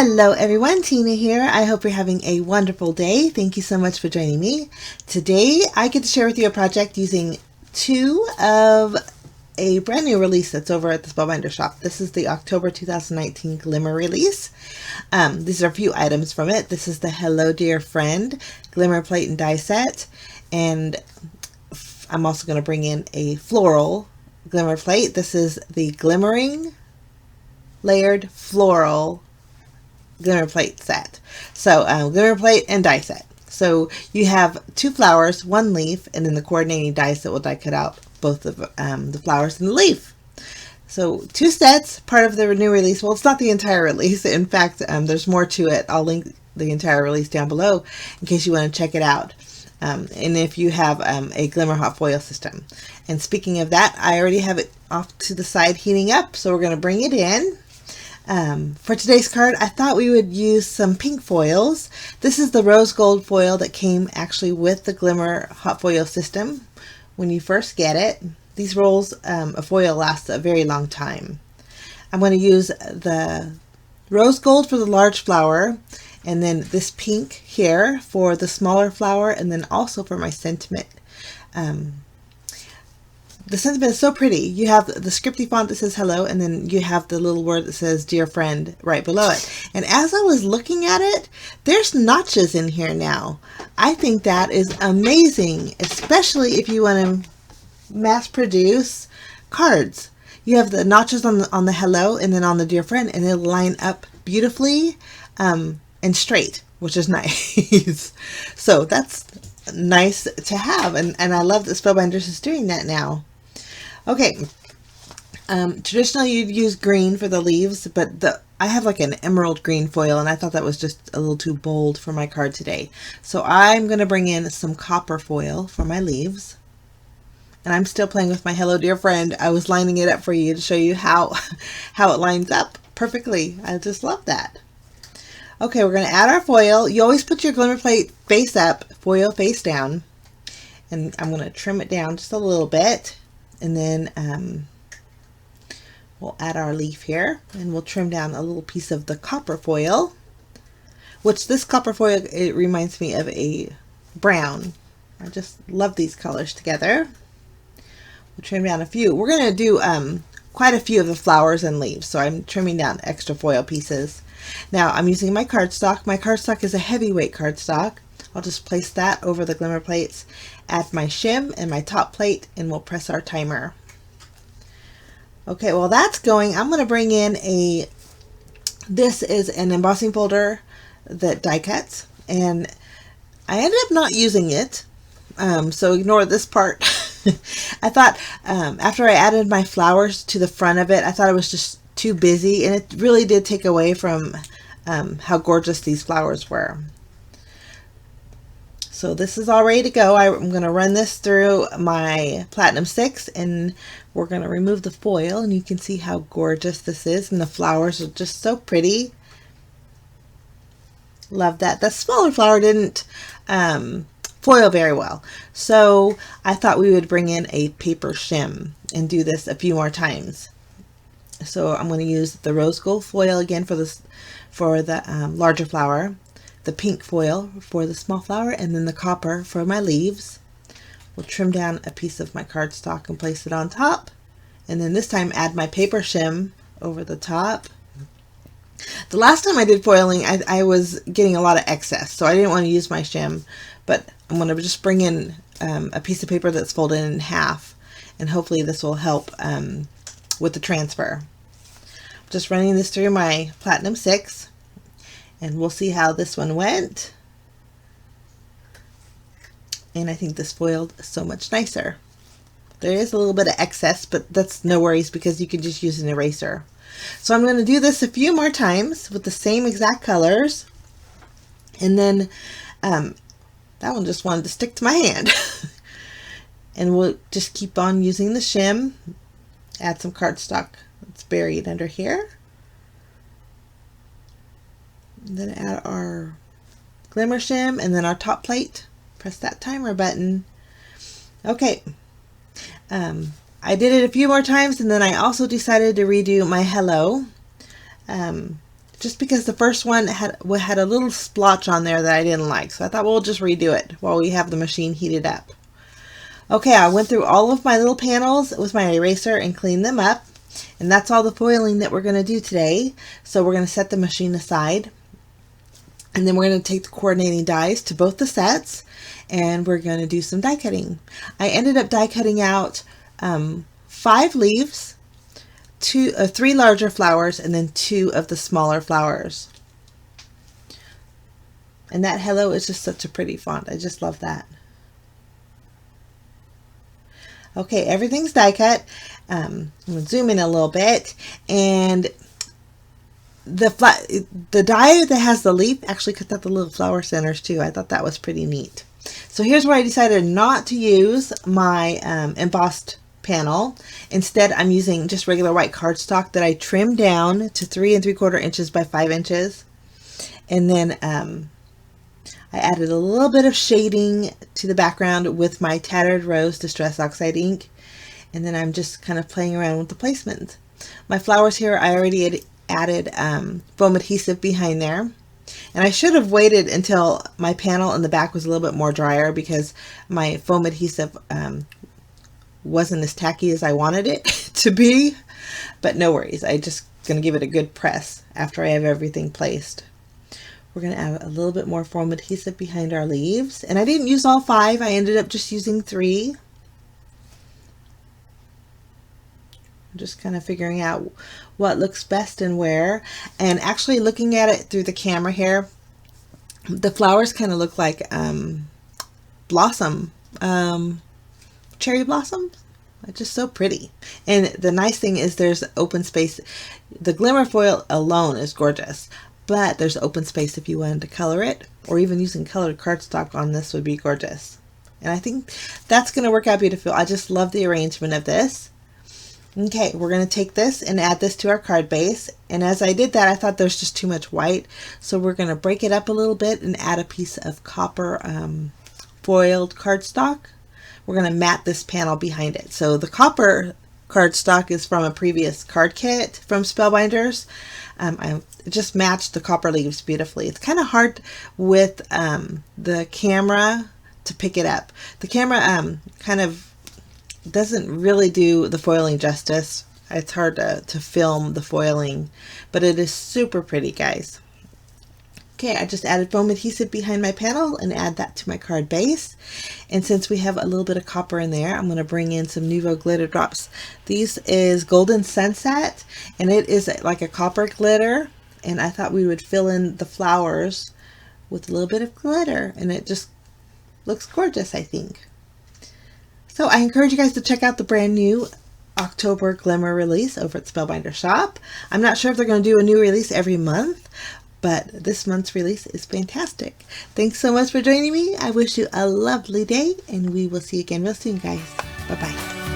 Hello everyone, Tina here. I hope you're having a wonderful day. Thank you so much for joining me. Today I get to share with you a project using two of a brand new release that's over at the Spellbinders shop. This is the October 2019 Glimmer Release. These are a few items from it. This is the Hello Dear Friend Glimmer Plate and Die Set, and I'm also going to bring in a floral glimmer plate. This is the Glimmering layered floral glimmer plate set. So glimmer plate and die set. So you have two flowers, one leaf, and then the coordinating dies that will die cut out both of the flowers and the leaf. So two sets, part of the new release. Well, it's not the entire release. In fact, there's more to it. I'll link the entire release down below in case you want to check it out. And if you have a Glimmer Hot Foil System. And speaking of that, I already have it off to the side heating up, so we're going to bring it in. For today's card, I thought we would use some pink foils. This is the rose gold foil that came actually with the Glimmer Hot Foil System when you first get it. These rolls of foil last a very long time. I'm going to use the rose gold for the large flower, and then this pink here for the smaller flower, and then also for my sentiment. The sentiment is so pretty. You have the scripty font that says hello, and then you have the little word that says dear friend right below it. And as I was looking at it, there's notches in here now. I think that is amazing, especially if you want to mass produce cards. You have the notches on the hello and then on the dear friend, and it'll line up beautifully and straight, which is nice. So that's nice to have, and I love that Spellbinders is doing that now. Okay, traditionally you'd use green for the leaves, but I have like an emerald green foil, and I thought that was just a little too bold for my card today. So I'm going to bring in some copper foil for my leaves. And I'm still playing with my Hello Dear Friend. I was lining it up for you to show you how it lines up perfectly. I just love that. Okay, we're going to add our foil. You always put your glimmer plate face up, foil face down. And I'm going to trim it down just a little bit. And then we'll add our leaf here, and we'll trim down a little piece of the copper foil, which this copper foil, it reminds me of a brown. I just love these colors together. We'll trim down a few. We're going to do quite a few of the flowers and leaves, so I'm trimming down extra foil pieces. Now I'm using my cardstock. My cardstock is a heavyweight cardstock. I'll just place that over the glimmer plates, add my shim and my top plate, and we'll press our timer. Okay, while that's going, I'm going to bring in this is an embossing folder that die cuts, and I ended up not using it, so ignore this part. I thought after I added my flowers to the front of it, I thought it was just too busy, and it really did take away from how gorgeous these flowers were. So this is all ready to go. I'm going to run this through my Platinum 6, and we're going to remove the foil, and you can see how gorgeous this is, and the flowers are just so pretty. Love that. The smaller flower didn't foil very well, so I thought we would bring in a paper shim and do this a few more times. So I'm going to use the rose gold foil again for the larger flower, the pink foil for the small flower, and then the copper for my leaves. We'll trim down a piece of my cardstock and place it on top, and then this time add my paper shim over the top. The last time I did foiling, I was getting a lot of excess, so I didn't want to use my shim, but I'm going to just bring in a piece of paper that's folded in half, and hopefully this will help with the transfer. Just running this through my Platinum 6, and we'll see how this one went. And I think this foiled so much nicer. There is a little bit of excess, but that's no worries because you can just use an eraser. So I'm going to do this a few more times with the same exact colors. And then that one just wanted to stick to my hand. And we'll just keep on using the shim. Add some cardstock that's buried under here. And then add our glimmer shim and then our top plate. Press that timer button. Okay. I did it a few more times, and then I also decided to redo my hello just because the first one had a little splotch on there that I didn't like. So I thought we'll just redo it while we have the machine heated up. Okay, I went through all of my little panels with my eraser and cleaned them up. And that's all the foiling that we're going to do today. So we're going to set the machine aside. And then we're going to take the coordinating dies to both the sets. And we're going to do some die cutting. I ended up die cutting out 5 leaves, 3 larger flowers, and then 2 of the smaller flowers. And that hello is just such a pretty font. I just love that. Okay, everything's die cut. I'm going to zoom in a little bit, and the die that has the leaf actually cut out the little flower centers too. I thought that was pretty neat. So here's where I decided not to use my embossed panel. Instead, I'm using just regular white cardstock that I trimmed down to 3 3/4 inches by 5 inches. And then I added a little bit of shading to the background with my Tattered Rose Distress Oxide ink. And then I'm just kind of playing around with the placement. My flowers here, I already had added foam adhesive behind there. And I should have waited until my panel in the back was a little bit more drier, because my foam adhesive wasn't as tacky as I wanted it to be. But no worries, I'm just going to give it a good press after I have everything placed. We're going to add a little bit more foam adhesive behind our leaves. And I didn't use all 5, I ended up just using 3. I'm just kind of figuring out what looks best and where. And actually looking at it through the camera here, the flowers kind of look like blossom, cherry blossoms. It's just so pretty. And the nice thing is there's open space. The glimmer foil alone is gorgeous, but there's open space if you wanted to color it, or even using colored cardstock on this would be gorgeous. And I think that's going to work out beautiful. I just love the arrangement of this. Okay, we're going to take this and add this to our card base. And as I did that, I thought there's just too much white. So we're going to break it up a little bit and add a piece of copper foiled cardstock. We're going to mat this panel behind it. So the copper cardstock is from a previous card kit from Spellbinders. I just matched the copper leaves beautifully. It's kind of hard with the camera to pick it up. The camera kind of doesn't really do the foiling justice. It's hard to film the foiling, but it is super pretty, guys. Okay, I just added foam adhesive behind my panel and add that to my card base. And since we have a little bit of copper in there, I'm going to bring in some Nuvo glitter drops. These is Golden Sunset, and it is like a copper glitter. And I thought we would fill in the flowers with a little bit of glitter, and it just looks gorgeous, I think. So I encourage you guys to check out the brand new October Glimmer release over at Spellbinders SHOP. I'm not sure if they're going to do a new release every month, but this month's release is fantastic. Thanks so much for joining me. I wish you a lovely day, and we will see you again real soon, guys. Bye-bye.